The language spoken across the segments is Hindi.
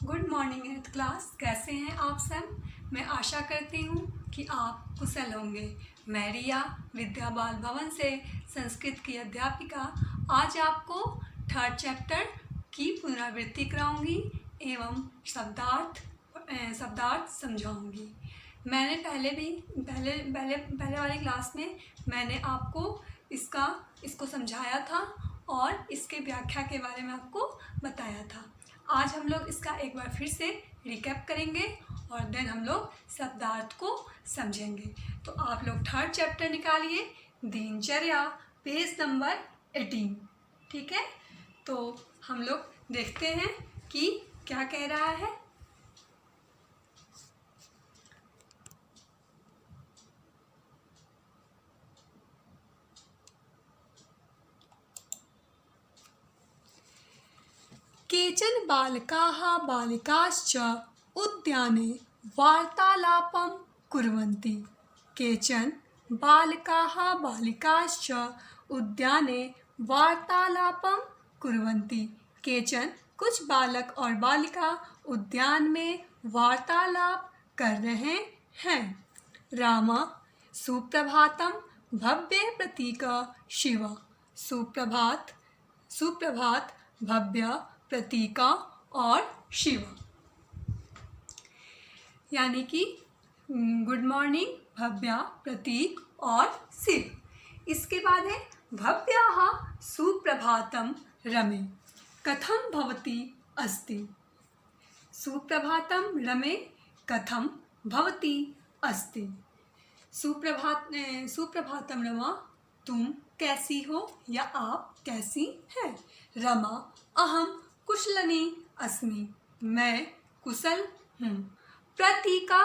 Good morning health class. कैसे हैं आप सब? मैं आशा करती हूँ कि आप कुशल होंगे। मैं रिया विद्या बाल भवन से संस्कृत की अध्यापिका आज आपको थर्ड चैप्टर की पुनरावृत्ति कराऊंगी एवं शब्दार्थ समझाऊंगी। मैंने पहले वाली क्लास में मैंने आपको इसको समझाया था और इसके व्याख्या के बारे में आपको बताया था। आज हम लोग इसका एक बार फिर से रिकैप करेंगे और देन हम लोग शब्दार्थ को समझेंगे। तो आप लोग थर्ड चैप्टर निकालिए, दिनचर्या, पेज नंबर 18। ठीक है, तो हम लोग देखते हैं कि क्या कह रहा है। केचन बालकाः बालिकाश्च उद्याने वार्तालापं कुर्वन्ति। केचन बालकाः बालिकाश्च उद्याने वार्तालापं कुर्वन्ति। केचन कुछ बालक और बालिका उद्यान में वार्तालाप कर रहे हैं। राम सुप्रभातं भव्य प्रतीक शिव। सुप्रभात भव्य प्रतीका और शिव, यानी कि गुड मॉर्निंग, भव्य, प्रतीक और शिव। इसके बाद है भव्याः सुप्रभातं रमे कथं भवति अस्ति। सुप्रभातं रमे कथं भवति अस्ति। सुप्रभातं रमा, तुम कैसी हो या आप कैसी हैं। रमा अहम कुशलिनी अस्मि, मैं कुशल हूँ। प्रतीका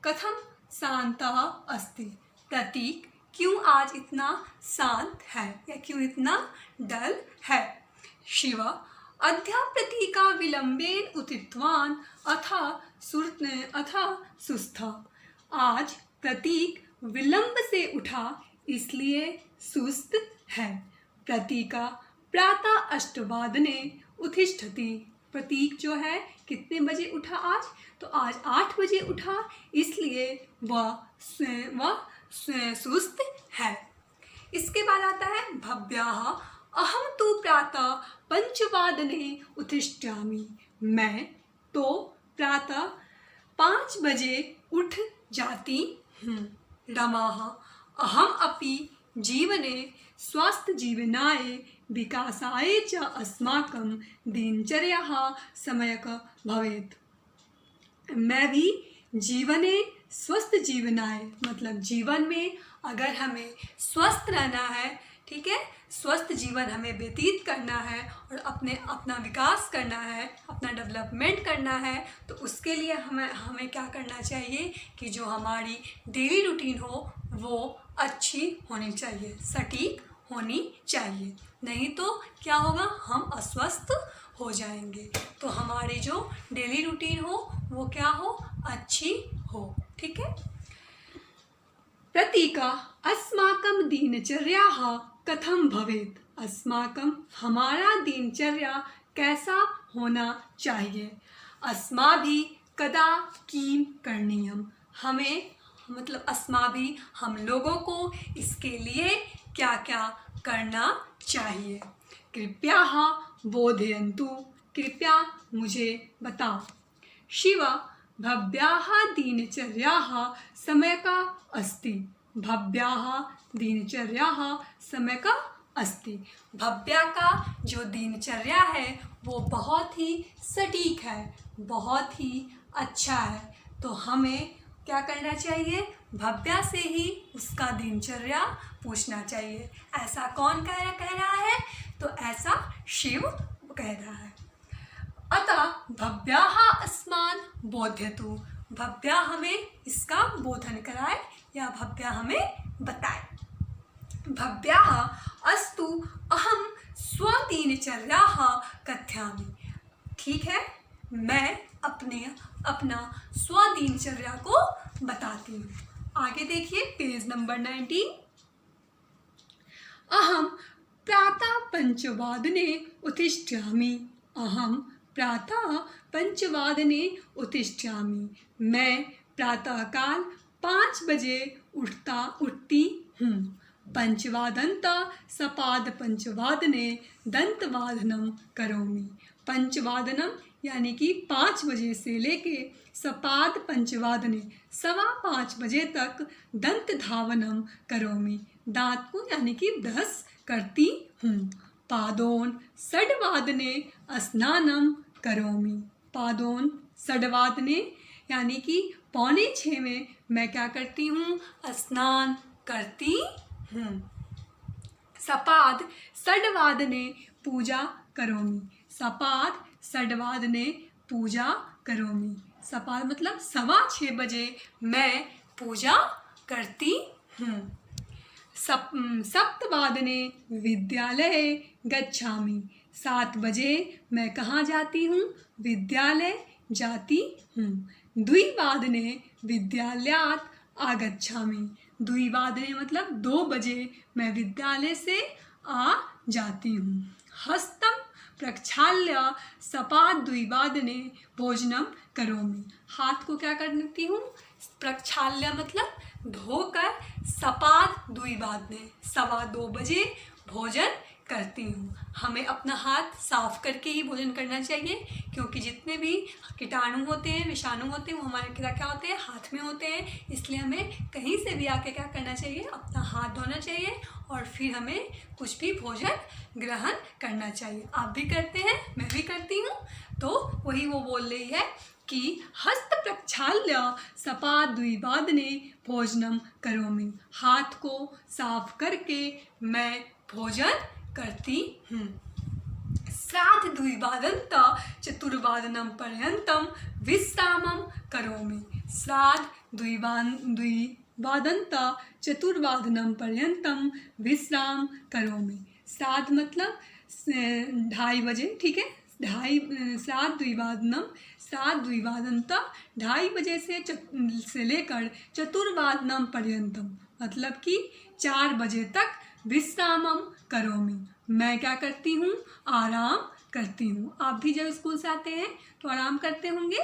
कथम शांतः अस्ति। प्रतीक क्यों आज इतना शांत है या क्यों इतना डल है। शिव अद्य प्रतीका विलंबेन उत्थितवान् अथ सुस्था। आज प्रतीक विलंब से उठा इसलिए सुस्त है। प्रतीका प्रातः 8 उत्तिष्ठति। प्रतीक जो है कितने बजे उठा आज, तो आज 8 बजे उठा, इसलिए वह सुस्त है। इसके बाद आता है भव्याः अहम तु प्रातः 5 उत्तिष्ठामि। मैं तो प्रातः 5 बजे उठ जाती हूँ। रमाः अहम अपि जीवने स्वस्थ जीवनाय विकासाय च अस्माकं दिनचर्याः सम्यक् भवेत्। मैं भी जीवने स्वस्थ जीवनाय, मतलब जीवन में अगर हमें स्वस्थ रहना है, ठीक है, स्वस्थ जीवन हमें व्यतीत करना है और अपना विकास करना है, अपना डेवलपमेंट करना है, तो उसके लिए हमें क्या करना चाहिए कि जो हमारी डेली रूटीन हो वो अच्छी होनी चाहिए, सटीक होनी चाहिए। नहीं तो क्या होगा, हम अस्वस्थ हो जाएंगे। तो हमारी जो डेली रूटीन हो वो क्या हो, अच्छी हो। ठीक है। प्रतीका अस्माकं दिनचर्याः कथं भवेत्। अस्माकं हमारा दिनचर्या कैसा होना चाहिए। अस्माभिः कदा किं करणीयम्। हमें मतलब अस्माभिः हम लोगों को इसके लिए क्या क्या करना चाहिए। कृपया बोधयन्तु, कृपया मुझे बताओ। शिव भव्याः दिनचर्याः सम्यक् अस्ति। भव्याः दिनचर्याः सम्यक् अस्ति। भव्या का जो दिनचर्या है वो बहुत ही सटीक है, बहुत ही अच्छा है। तो हमें क्या करना चाहिए, भव्या से ही उसका दिनचर्या पूछना चाहिए। ऐसा कौन कह रहा है, तो ऐसा शिव कह रहा है। अतः भव्याः अस्मान् बोधयतु। भव्या हमें इसका बोधन कराए या भव्या हमें बताए। भव्याः अस्तु अहम स्वदिनचर्याः कथयामि। ठीक है, मैं अपना स्वदिनचर्या को बताती हूँ। आगे देखिए पेज नंबर 19। अहम प्रातः 5 उत्तिष्ठामि। अहम प्रातः पंचवादने उत्तिष्ठामि। मैं प्रातःकाल 5 बजे उठती हूँ। पंचवादनतः सपाद पंचवादने दंतवादनम करोमि। पंचवादनम यानी कि 5 बजे से लेके सपाद पंचवादने 5:15 बजे तक दंत धावनम करोमि। दांत को यानी कि ब्रश करती हूँ। पादोन षड्वादने स्नानम करोमि। पादोन षड्वादने यानी कि 5:45 में मैं क्या करती हूँ? स्नान करती हूँ। सपाद षड्वादने पूजा करोमि। सपाद षड्वादने पूजा करोमि। सपाद मतलब 6:15 बजे मैं पूजा करती हूँ। सप्तवादने विद्यालये गच्छामि। 7 बजे मैं कहाँ जाती हूँ? विद्यालय जाती हूँ। द्विवादने विद्यालयात् आगच्छामि। द्विवादने मतलब 2 बजे मैं विद्यालय से आ जाती हूँ। हस्तं प्रक्षाल्य सपाद्विवादने भोजनम करोमि। हाथ को क्या करती हूँ? प्रक्षाल्य मतलब धोकर सपाद द्विवादने 2:15 बजे भोजन करती हूँ। हमें अपना हाथ साफ करके ही भोजन करना चाहिए, क्योंकि जितने भी कीटाणु होते हैं, विषाणु होते हैं, वो हमारे क्या होते हैं? हाथ में होते हैं। इसलिए हमें कहीं से भी आके क्या करना चाहिए? अपना हाथ धोना चाहिए और फिर हमें कुछ भी भोजन ग्रहण करना चाहिए। आप भी करते हैं, मैं भी करती हूँ। तो वही वो बोल रही है कि हस्त प्रक्षाल्य सपाद्विवादने भोजनम करोमि। हाथ को साफ करके मैं भोजन करती हूँ। श्राद्ध द्विवादनतः चतुर्वादनम पर्यंतम विश्रामम करोमि। श्राद्ध द्विवादनतः चतुर्वादनम पर्यंतम विश्राम करोमि। श्राद्ध मतलब 2:30 बजे, ठीक है? श्राद्ध द्विवादनतः 2:30 बजे से लेकर चतुर्वादनम पर्यंतम मतलब कि 4 बजे तक विश्रामम करोमि। मैं क्या करती हूँ? आराम करती हूँ। आप भी जब स्कूल से आते हैं तो आराम करते होंगे।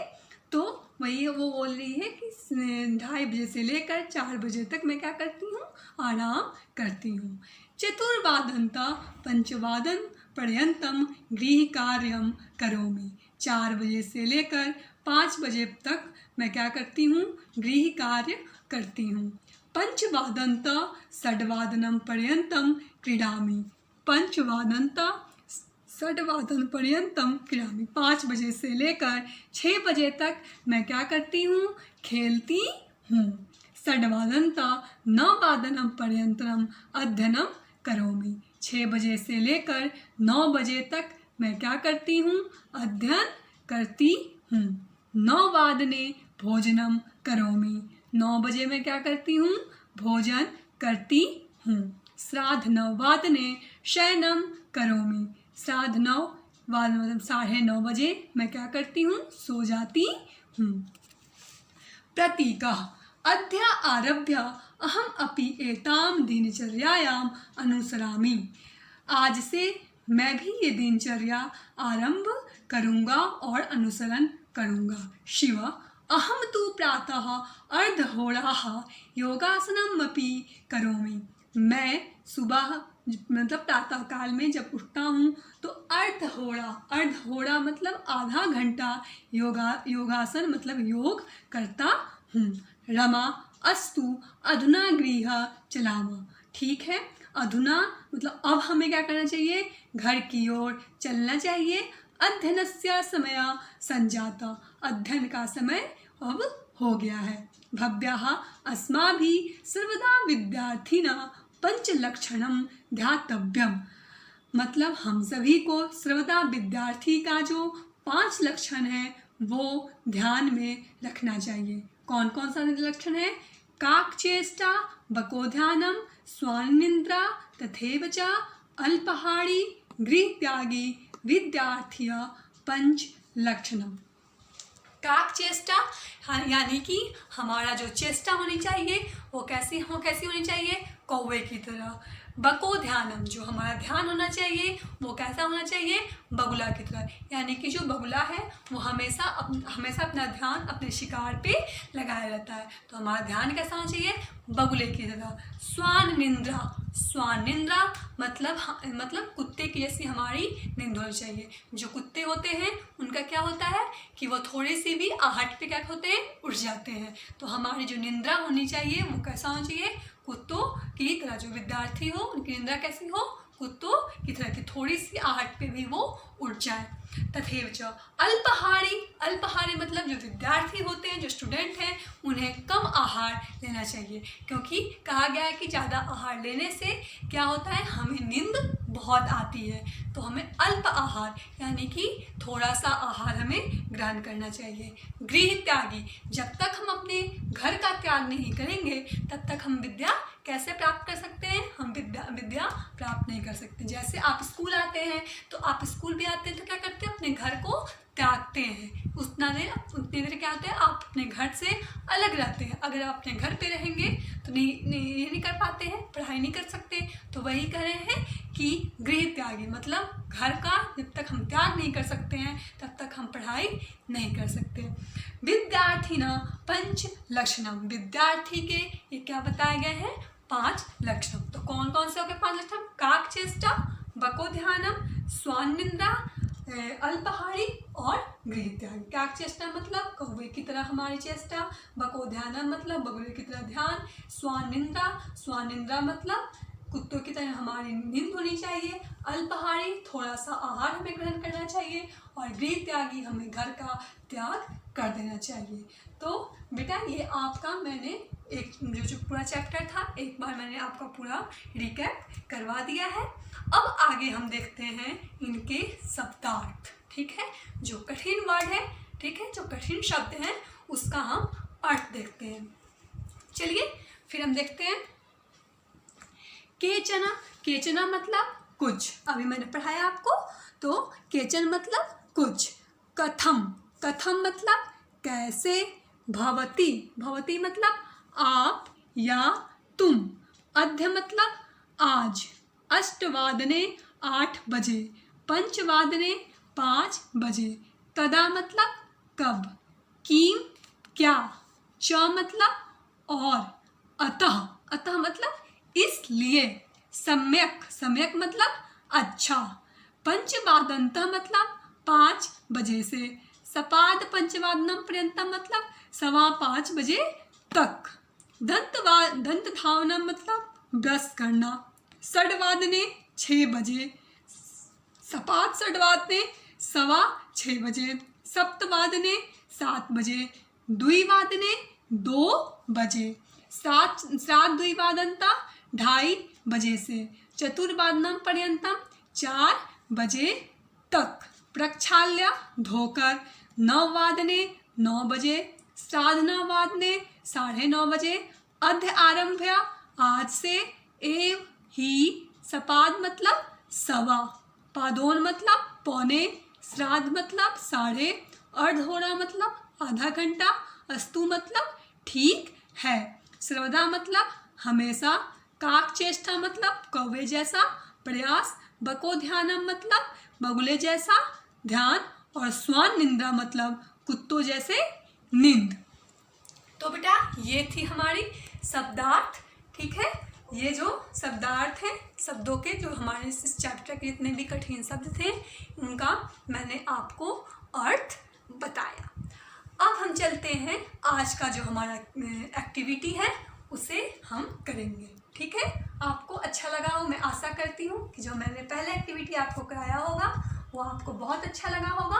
तो वही वो बोल रही है कि 2:30 बजे से लेकर 4 बजे तक मैं क्या करती हूँ? आराम करती हूँ। चतुर्वादनतः पंचवादन पर्यंतम गृह कार्यम करोमि। 4 बजे से लेकर 5 बजे तक मैं क्या करती हूँ? गृह कार्य करती हूँ। पंचवादनतः षड्वादनम पर्यंतम क्रीडामि। पंचवादनतः षड्वादन पर्यंतम क्रीडामि। 5 बजे से लेकर 6 बजे तक मैं क्या करती हूँ? खेलती हूँ। षड्वादनतः 9वादनम पर्यंतम अध्ययनम करोमि। 6 बजे से लेकर 9 बजे तक मैं क्या करती हूँ? अध्ययन करती हूँ। 9वादने भोजनम करोमि। 9 बजे मैं क्या करती हूँ? भोजन करती हूँ। श्राद्ध 9वादने शयनम करोमि। श्राद्ध 9 मतलब 9:30 बजे मैं क्या करती हूँ? सो जाती हूँ। प्रतीकः अद्य आरभ्य अहम अपि एताम दिनचर्यायाम अनुसरामि। आज से मैं भी ये दिनचर्या आरंभ करूँगा और अनुसरण करूँगा। शिव अहम तु प्रातः अर्धहोराः योगासनमपि करोमि। मैं सुबह मतलब प्रातः काल में जब उठता हूँ तो अर्धहोरा मतलब आधा घंटा योगासन मतलब योग करता हूँ। रमा अस्तु अधुना गृह चलामः। ठीक है, अधुना मतलब अब हमें क्या करना चाहिए? घर की ओर चलना चाहिए। अध्ययनस्य समय संजाता। अध्ययन का समय अब हो गया है। भव्याः अस्माभिः सर्वदा विद्यार्थिनः पंचलक्षणम ध्यातव्यम। मतलब हम सभी को सर्वदा विद्यार्थी का जो 5 लक्षण है वो ध्यान में रखना चाहिए। कौन कौन सा लक्षण है? काकचेष्टा, बकोध्यानम, स्वानिन्द्रा तथैव च अल्पाहारी, गृहत्यागी, विद्यार्थी, पंच लक्षणम। काक चेष्टा यानी कि हमारा जो चेष्टा होनी चाहिए वो कैसी होनी चाहिए? कौवे की तरह। बको ध्यानम, जो हमारा ध्यान होना चाहिए वो कैसा होना चाहिए, बगुला की तरह, यानी कि जो बगुला है वो हमेशा अपना ध्यान अपने शिकार पे लगाया रहता है। तो हमारा ध्यान कैसा होना चाहिए, बगुले की तरह। स्वान निंद्रा, स्वान निंद्रा मतलब कुत्ते की जैसी हमारी नींद होनी चाहिए। जो कुत्ते होते हैं उनका क्या होता है कि वो थोड़ी सी भी आहट पे क्या होते हैं, उठ जाते हैं। तो हमारी जो निंद्रा होनी चाहिए वो कैसा होना चाहिए, कुत्तों की तरह। जो विद्यार्थी हो उनकी निंद्रा कैसी हो, कुत्तों की तरह की, थोड़ी सी आहट पे भी वो उठ जाए। तथैव च अल्पाहारी, अल्पाहारी मतलब जो विद्यार्थी होते हैं, जो स्टूडेंट हैं, उन्हें कम आहार लेना चाहिए, क्योंकि कहा गया है कि ज़्यादा आहार लेने से क्या होता है, हमें नींद बहुत आती है। तो हमें अल्प आहार यानी कि थोड़ा सा आहार हमें ग्रहण करना चाहिए। गृह त्यागी, जब तक हम अपने घर का त्याग नहीं करेंगे तब तक हम विद्या कैसे प्राप्त कर सकते हैं, हम विद्या प्राप्त नहीं कर सकते। जैसे आप स्कूल आते हैं तो आप स्कूल भी आते हैं तो क्या करते हैं, अपने घर को त्यागते हैं। उतनी देर क्या होता है, आप अपने घर से अलग रहते हैं। अगर आप अपने घर पे रहेंगे तो ये नहीं कर पाते हैं, पढ़ाई नहीं कर सकते। तो वही कह रहे हैं कि गृह त्यागी मतलब घर का जब तक हम त्याग नहीं कर सकते हैं तब तक हम पढ़ाई नहीं कर सकते। विद्यार्थी न पंच लक्षणम, विद्यार्थी के ये क्या बताए गए हैं, 5 लक्षण। तो कौन कौन से हो गए 5 लक्षण, काक चेष्टा, बको ध्यानम, स्वान निंद्रा, अल्पाहारी और गृह त्यागी। काक चेष्टा मतलब कौवे की तरह हमारी चेष्टा, बको ध्यानम मतलब बगुले की तरह ध्यान, स्वान निंद्रा मतलब कुत्तों की तरह हमारी नींद होनी चाहिए, अल्पाहारी थोड़ा सा आहार हमें ग्रहण करना चाहिए, और गृह त्यागी हमें घर का त्याग कर देना चाहिए। तो बेटा ये आपका मैंने एक जो पूरा चैप्टर था एक बार मैंने आपका पूरा रिकैप करवा दिया है। अब आगे हम देखते हैं इनके शब्दार्थ, ठीक है। जो कठिन वर्ड है, ठीक है, जो कठिन शब्द हैं उसका हम अर्थ देखते हैं। चलिए फिर हम देखते हैं केचना, केचना मतलब कुछ, अभी मैंने पढ़ाया आपको। तो केचन मतलब कुछ, कथम, कथम मतलब कैसे, भवती, भवती मतलब आप या तुम, अद्य मतलब आज, अष्टवादने 8 बजे, पंचवादने 5 बजे, तदा मतलब कब, किम क्या, च मतलब और, अतः, अतः मतलब इसलिए, सम्यक, सम्यक मतलब अच्छा, पंचवादनतः मतलब 5 बजे से, सपाद पंचवादनम पर्यंतम मतलब 5:15 बजे तक, दंत धावनम मतलब ब्रश करना, षड्वादने 6 बजे, सपाद षड्वादने 6:15 बजे, सप्तवादने 7 बजे, द्विवादने 2 बजे, श्राद्ध द्विवादनता 2:30 बजे से, चतुर्वादनम पर्यंतम 4 बजे तक, प्रक्षाल्य धोकर, 9 वादने 9 बजे, साधनावादने 9:30 बजे, अद्य आरंभ्य आज से, एव ही, सपाद मतलब सवा, पादोन मतलब पौने, श्राद्ध मतलब 1/2, अर्धहोरा मतलब आधा घंटा, अस्तु मतलब ठीक है, सर्वदा मतलब हमेशा, काक चेष्टा मतलब कौवे जैसा प्रयास, बको ध्यानम मतलब बगुले जैसा ध्यान, और स्वान निंद्रा मतलब कुत्तों जैसे नींद। तो बेटा ये थी हमारी शब्दार्थ, ठीक है। ये जो शब्दार्थ हैं शब्दों के, जो हमारे इस चैप्टर के जितने भी कठिन शब्द थे उनका मैंने आपको अर्थ बताया। अब हम चलते हैं, आज का जो हमारा एक्टिविटी है उसे हम करेंगे, ठीक है। आपको अच्छा लगा हो, मैं आशा करती हूँ कि जो मैंने पहले एक्टिविटी आपको कराया होगा वो आपको बहुत अच्छा लगा होगा,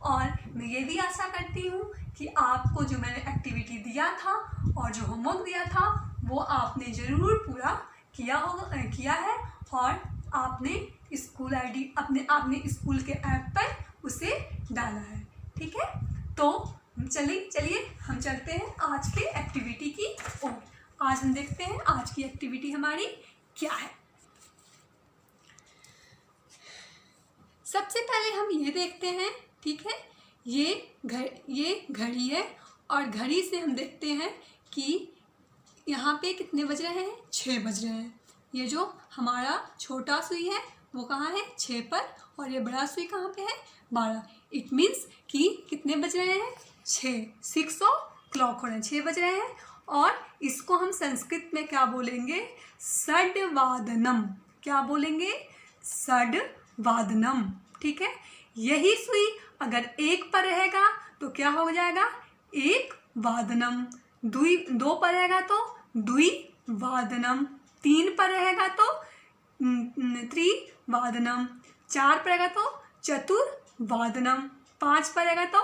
और मैं ये भी आशा करती हूँ कि आपको जो मैंने एक्टिविटी दिया था और जो होमवर्क दिया था वो आपने ज़रूर पूरा किया है, और आपने स्कूल आईडी आपने स्कूल के ऐप पर उसे डाला है, ठीक है। तो चलिए हम चलते हैं आज के एक्टिविटी की ओर। आज हम देखते हैं आज की एक्टिविटी हमारी क्या है। सबसे पहले हम ये देखते हैं, ठीक है, ये घड़ी है, और घड़ी से हम देखते हैं कि यहाँ पे कितने बज रहे हैं, 6 बज रहे हैं, ये जो हमारा छोटा सुई है वो कहाँ है 6 पर, और ये बड़ा सुई कहाँ पे है 12। इट मीन्स कि कितने बज रहे हैं 6, 6 o'clock हो रहे हैं, 6 बज रहे हैं। और इसको हम संस्कृत में क्या बोलेंगे षड्वादनम। क्या बोलेंगे षड्वादनम। ठीक है, यही सुई अगर 1 पर रहेगा तो क्या हो जाएगा 1 वादनम, 2 पर रहेगा तो द्विवादनम, 3 पर रहेगा तो त्रिवादनम, 4 पर रहेगा तो चतुर्वादनम, 5 पर रहेगा तो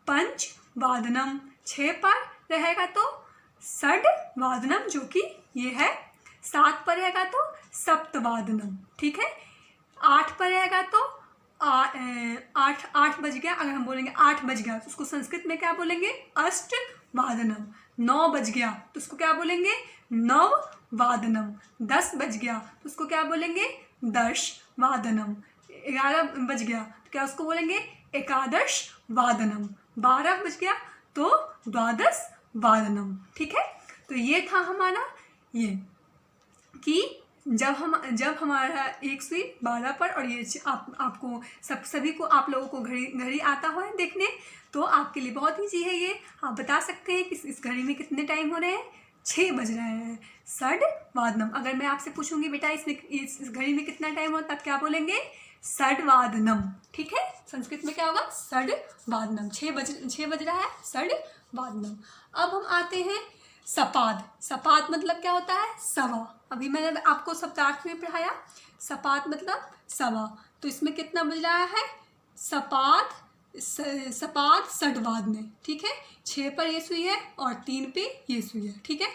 पंचवादनम, 6 पर रहेगा तो षड्वादनम जो कि ये है, 7 पर रहेगा तो सप्तवादनम। ठीक है, 8 पर रहेगा तो 8 बज गया, अगर हम बोलेंगे 8 बज गया तो उसको संस्कृत में क्या बोलेंगे अष्टवादनम। 9 बज गया तो उसको क्या बोलेंगे नववादनम। 10 बज गया तो उसको क्या बोलेंगे दशवादनम। 11 बज गया तो क्या उसको बोलेंगे एकादश वादनम। 12 बज गया तो द्वादश वादनम। ठीक है, तो ये था हमारा ये कि जब हमारा एक सुई 12 पर, और ये आपको सभी को आप लोगों को घड़ी आता हो देखने, तो आपके लिए बहुत ईजी है ये। आप बता सकते हैं कि इस घड़ी में कितने टाइम हो रहे हैं 6 बज रहे हैं। षड्वादनम, अगर मैं आपसे पूछूंगी बेटा इस घड़ी में कितना टाइम हो, तब क्या बोलेंगे षड्वादनम। ठीक है, संस्कृत में क्या होगा षड्वादनम, 6 बज रहा है षड्वादनम। अब हम आते हैं सपाद। सपाद मतलब क्या होता है सवा। अभी मैंने आपको सप्तार्थ में पढ़ाया सपाद मतलब सवा। तो इसमें कितना बज रहा है सपाद षड्वादन। ठीक है, 6 पर ये सुई है और 3 पे ये सुई है। ठीक है,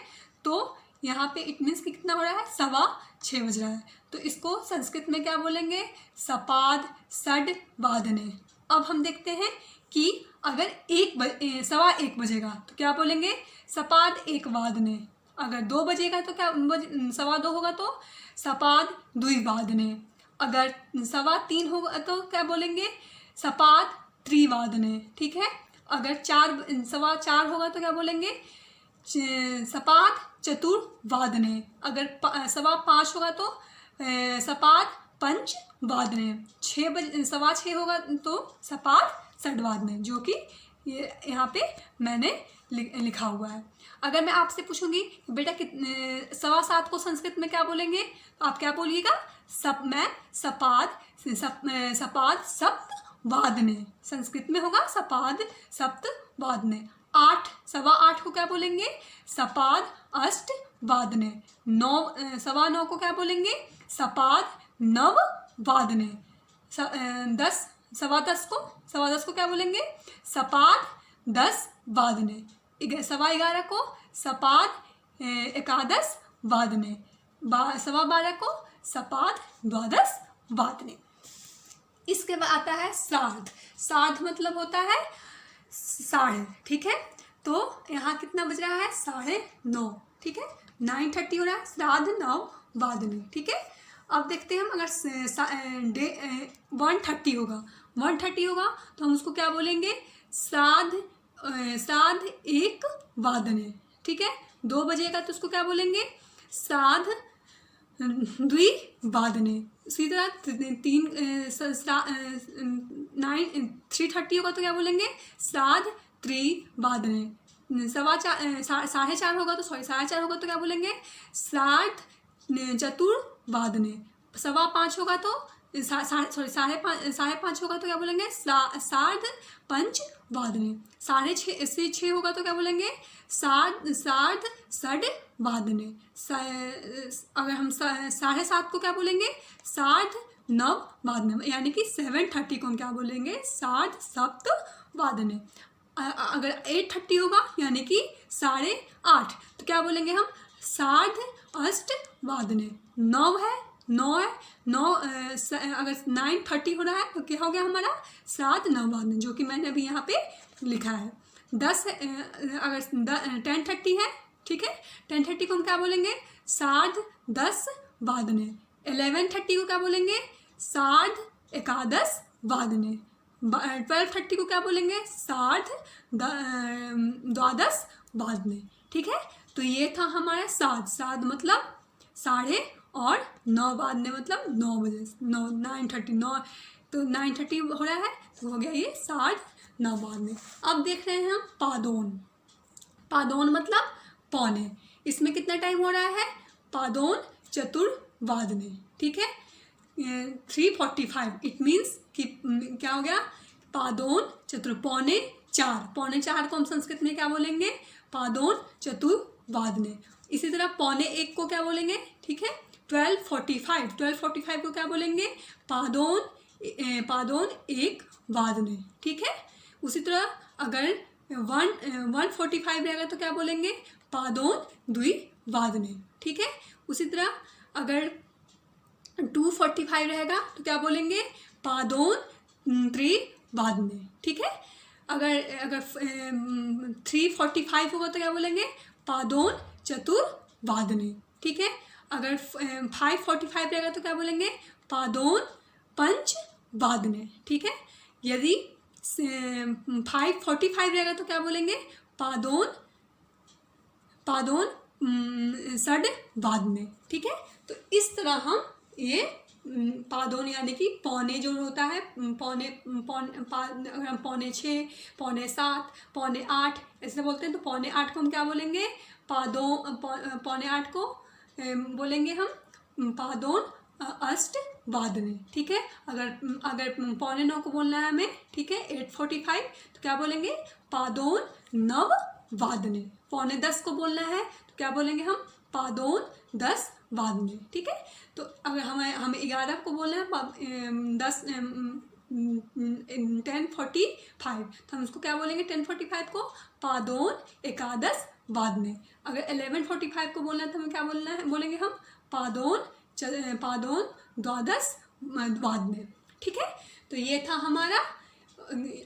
तो यहाँ पे इट मीन्स कि कितना हो रहा है 6:15 बज रहा है। तो इसको संस्कृत में क्या बोलेंगे सपाद षड्वादने। अब हम देखते हैं कि अगर 1:15 बजेगा तो क्या बोलेंगे सपाद 1 वादने। अगर 2 बजेगा तो क्या 2:15 होगा तो सपाद द्विवादने। अगर 3:15 होगा तो क्या बोलेंगे सपाद त्रिवादने। ठीक है, अगर 4:15 होगा तो क्या बोलेंगे सपाद चतुर्वादने। अगर 5:15 होगा तो सपाद पंचवादने। 6:15 होगा तो सपाद षड्वादने, जो कि यहाँ पे मैंने लिखा हुआ है। अगर मैं आपसे पूछूंगी बेटा 7:15 को संस्कृत में क्या बोलेंगे, तो आप क्या बोलिएगा सपाद सप्तवादने। संस्कृत में होगा सपाद सप्तवादने। 8:15 को क्या बोलेंगे सपाद अष्टवादने। 9:15 को क्या बोलेंगे सपाद नववादने। 10:15 को क्या बोलेंगे सपाद 10 वादने। 11:15 को सपाद एकादश वादने। 12:15 को सपाद द्वादश वादने। इसके बाद आता है श्राद्ध। श्राद्ध मतलब होता है साढ़े। ठीक है, तो यहाँ कितना बज रहा है 9:30। ठीक है, 9:30 हो रहा है, श्राद्ध 9 वादने। ठीक है, अब देखते हैं हम अगर 1:30 होगा तो हम उसको क्या बोलेंगे श्राद्ध 1 वादने। ठीक है, 2 बजेगा तो उसको क्या बोलेंगे श्राद्ध द्विवादने। इसी तरह 3:30 होगा तो क्या बोलेंगे श्राद्ध त्रिवादने। 4:30 होगा तो 4:30 होगा तो क्या बोलेंगे श्राद्ध चतुर्वादने। 5:15 होगा तो 5:30 होगा तो क्या बोलेंगे श्राद्ध पंचवादने। 6:30 होगा तो क्या बोलेंगे श्राद्ध षड्वादने। अगर हम 7:30 को क्या बोलेंगे श्राद्ध नववादने, यानी कि 7:30 को हम क्या बोलेंगे श्राद्ध सप्तवादने। अगर 8:30 होगा यानी कि 8:30 तो क्या बोलेंगे हम श्राद्ध अष्टवादने। 9 अगर 9:30 हो रहा है तो क्या हो गया हमारा श्राद्ध नववादने, जो कि मैंने अभी यहाँ पे लिखा है। 10 अगर 10:30 है। ठीक है, 10:30 को हम क्या बोलेंगे श्राद्ध 10 वादने। 11:30 को क्या बोलेंगे श्राद्ध एकादश वादने। 12:30 को क्या बोलेंगे श्राद्ध द्वादश वादने। ठीक है, तो ये था हमारा श्राद्ध। श्राद्ध मतलब 9:30 और 9 बांधने मतलब 9 बजे, 9:30, 9 तो 9:30 हो रहा है तो हो गया ये 9:30 बांधने। अब देख रहे हैं हम पादोन। पादोन मतलब पौने। इसमें कितना टाइम हो रहा है? पादोन चतुर्वादने, ठीक है, 3:45। इट मीन्स कि क्या हो गया? पादोन पौने 4। पौने 4 को हम संस्कृत में क्या बोलेंगे? पादोन चतुर्वादने। इसी तरह पौने 1 को क्या बोलेंगे? ठीक है, 12:45। 12:45 को क्या बोलेंगे? पादोन 1 वादने, ठीक है। उसी तरह अगर 1:45 रहेगा तो क्या बोलेंगे? पादोन 2 वादने, ठीक है। उसी तरह अगर 2:45 रहेगा तो क्या बोलेंगे? पादोन 3 वादने, ठीक है। अगर 3:45 होगा तो क्या बोलेंगे? पादोन चतुर्वादने, ठीक है। अगर 5:45 रहेगा तो क्या बोलेंगे? पादोन पंचवादने, ठीक है। यदि 5:45 रहेगा तो क्या बोलेंगे? पादोन षड्वादने, ठीक है। तो इस तरह हम ये पादोन यानी कि पौने जो होता है, पौने 6, पौने 7, पौने 8 ऐसे बोलते हैं। तो पौने 8 को हम क्या बोलेंगे? पौने 8 को बोलेंगे हम पादोन अष्टवादने, ठीक है। अगर पौने 9 को बोलना है हमें, ठीक है, 8:45, तो क्या बोलेंगे? पादोन नववादने। पौने 10 को बोलना है तो क्या बोलेंगे हम? पादोन 10 वादने, ठीक है। तो अगर हमें 11 को बोलना है 10:45, तो हम उसको क्या बोलेंगे? 10:45 को पादोन एकादश वादने। अगर 11:45 को बोलना है तो हमें क्या बोलेंगे हम? पादोन द्वादश वादने, ठीक है। तो ये था हमारा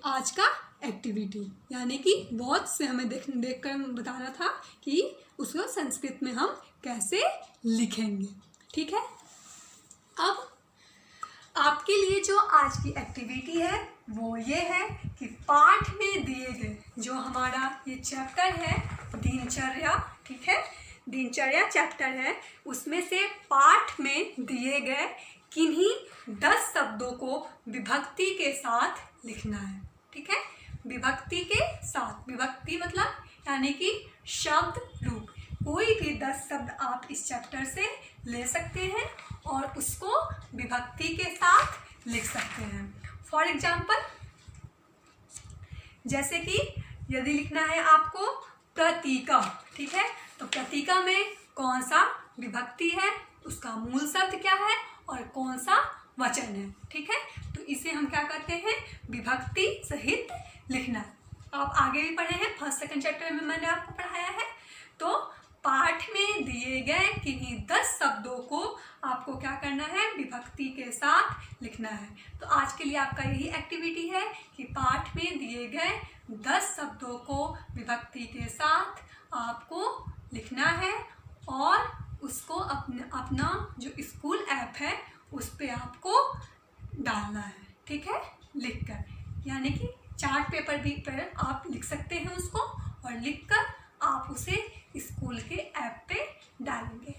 आज का एक्टिविटी, यानी कि बहुत से हमें देखकर बताना था कि उसको संस्कृत में हम कैसे लिखेंगे, ठीक है। अब आपके लिए जो आज की एक्टिविटी है वो ये है कि पाठ में दिए गए जो हमारा ये चैप्टर है दिनचर्या, ठीक है, दिनचर्या चैप्टर है, उसमें से पाठ में दिए गए किन्हीं 10 शब्दों को विभक्ति के साथ लिखना है, ठीक है। विभक्ति के साथ, विभक्ति मतलब यानी कि शब्द रूप, कोई भी 10 शब्द आप इस चैप्टर से ले सकते हैं और उसको विभक्ति के साथ लिख सकते हैं। फॉर एग्जाम्पल, जैसे कि यदि लिखना है आपको प्रतीका, ठीक है, तो प्रतीका में कौन सा विभक्ति है, उसका मूल शब्द क्या है और कौन सा वचन है, ठीक है। तो इसे हम क्या करते हैं? विभक्ति सहित लिखना। आप आगे भी पढ़े हैं, 1st 2nd चैप्टर में मैंने आपको पढ़ाया है। तो पाठ में दिए गए किन्हीं 10 शब्दों को आपको क्या करना है? विभक्ति के साथ लिखना है। तो आज के लिए आपका यही एक्टिविटी है कि पाठ में दिए गए 10 शब्दों को विभक्ति के साथ आपको लिखना है और उसको अपना जो स्कूल ऐप है उस पर आपको डालना है, ठीक है, लिखकर। यानी कि चार्ट पेपर भी पर आप लिख सकते हैं उसको, और लिखकर आप उसे स्कूल के ऐप पे डालेंगे।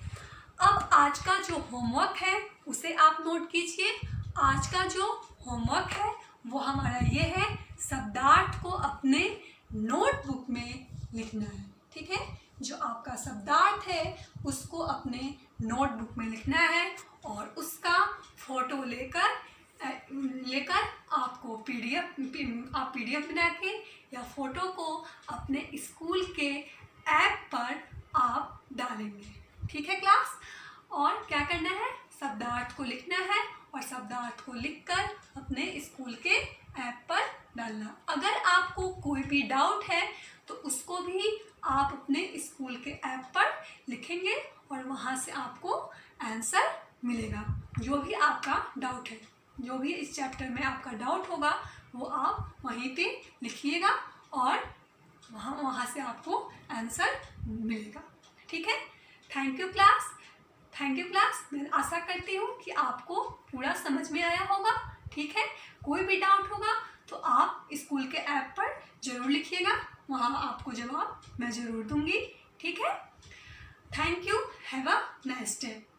अब आज का जो होमवर्क है उसे आप नोट कीजिए। आज का जो होमवर्क है वो हमारा ये है, शब्दार्थ को अपने नोटबुक में लिखना है, ठीक है। जो आपका शब्दार्थ है उसको अपने नोटबुक में लिखना है और उसका फोटो लेकर आपको पीडीएफ बना के या फोटो को अपने स्कूल के ऐप पर आप डालेंगे, ठीक है क्लास। और क्या करना है? शब्दार्थ को लिखना है और शब्दार्थ को लिखकर अपने स्कूल के ऐप पर डालना। अगर आपको कोई भी डाउट है तो उसको भी आप अपने स्कूल के ऐप पर लिखेंगे और वहाँ से आपको आंसर मिलेगा। जो भी आपका डाउट है, जो भी इस चैप्टर में आपका डाउट होगा वो आप वहीं पे लिखिएगा और वहाँ से आपको आंसर मिलेगा, ठीक है। Thank you class, thank you class. मैं आशा करती हूँ कि आपको पूरा समझ में आया होगा, ठीक है। कोई भी डाउट होगा तो आप स्कूल के ऐप पर ज़रूर लिखिएगा, वहाँ आपको जवाब मैं ज़रूर दूँगी, ठीक है। Thank you, have a nice day.